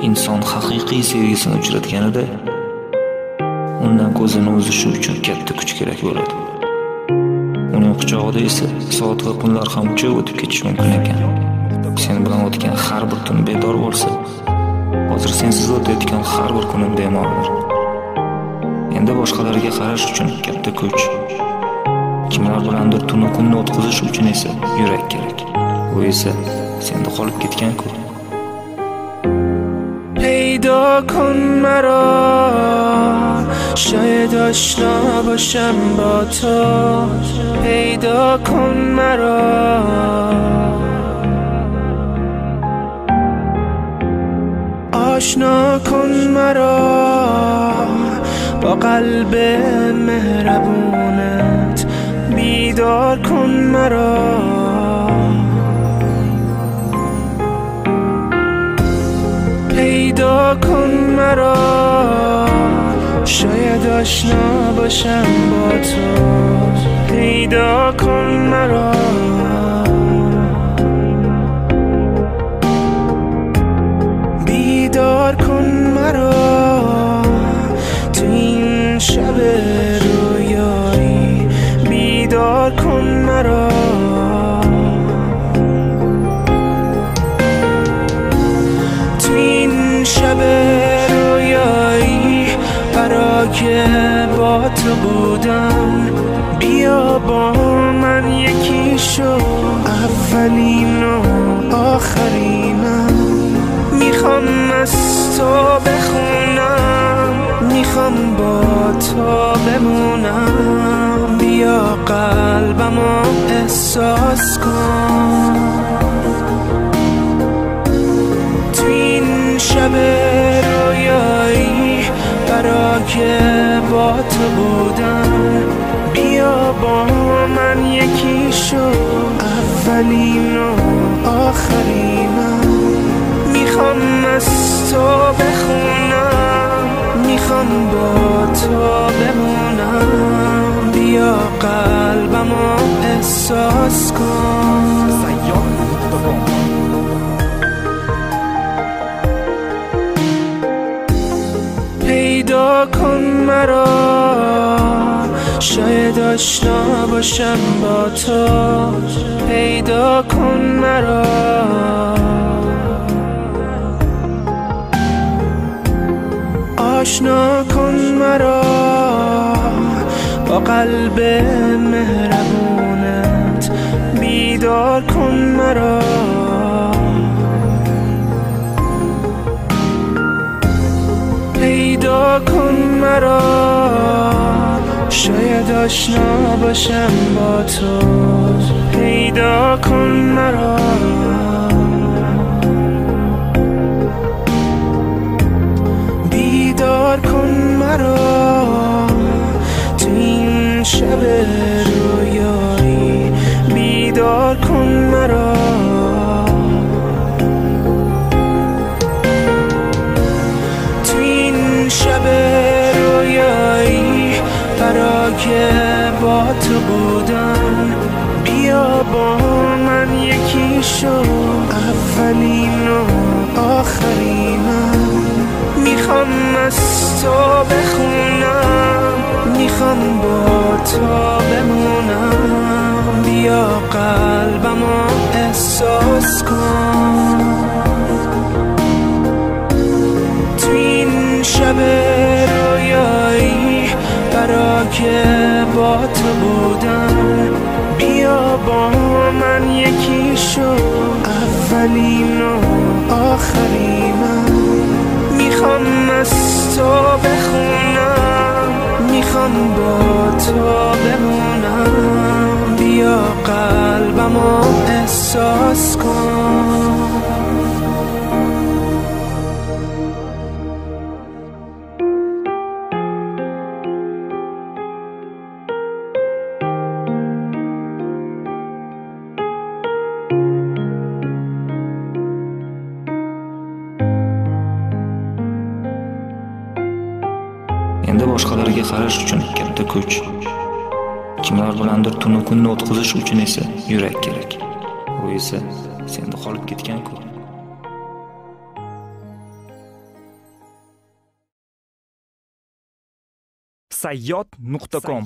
inson haqiqiy sevgisini uchratganida undan ko'zini uzishi uchun katta kuch kerak bo'ladi. Uning quchog'ida esa soat va kunlar ham uchib o'tib ketishi mumkin ekan. Sen bilan o'tgan har bir tun bedor bo'lsa, hozir sensiz o'tayotgan har bir kunim bemalol. Endi boshqalarga qarash uchun katta kuch, kimlar bilandir tunu kunni o'tkazish uchun esa yurak kerak. Bu esa senda qolib ketgan-ku. پیدا کن مرا، شاید آشنا باشم با تو. پیدا کن مرا، آشنا کن مرا با قلب مهربونت. بیدار کن مرا، پیدا کن مرا، شاید آشنا باشم با تو. پیدا کن مرا، بیدار کن مرا تو این شب رویایی. بیدار کن مرا، تو این شب رویایی برای با تو بودم. بیا با من یکی شو، اولین و آخرینم. میخوام از تو بخونم، میخوام با تو بمونم. بیا قلبمو احساس کن، تو این شب رویایی برای با تو بودم. بیا با من یکی شو، اولین و آخرینم. میخوام از تو بخونم، میخوام با تو بمونم. بیا قلبمو احساس کن. پیدا کن مرا، شاید آشنا باشم با تو. پیدا کن مرا، آشنا کن مرا با قلب مهربونت. بیدار کن مرا، پیدا کن مرا، شاید آشنا باشم با تو. پیدا کن مرا، بیدار کن مرا تو این شب رویایی. بیدار کن مرا، تو این شب رویایی برای با تو بودم. بیا با من یکی شو، اولین و آخرینم. میخوام از تو بخونم، میخوام با تو بمونم. بیا قلبمو احساس کن، تو این شب رویایی برای با تو بودم. بیا با من یکی شو، اولین و آخرینم. میخوام از تو بخونم، میخوام با تو بمونم. بیا قلبمو احساس کن. Endi boshqalarga qarash uchun katta kuch, kimlar bilandir tunu kunni o'tkazish uchun esa yurak kerak. Bu esa senda qolib ketgan-ku. sayyod.com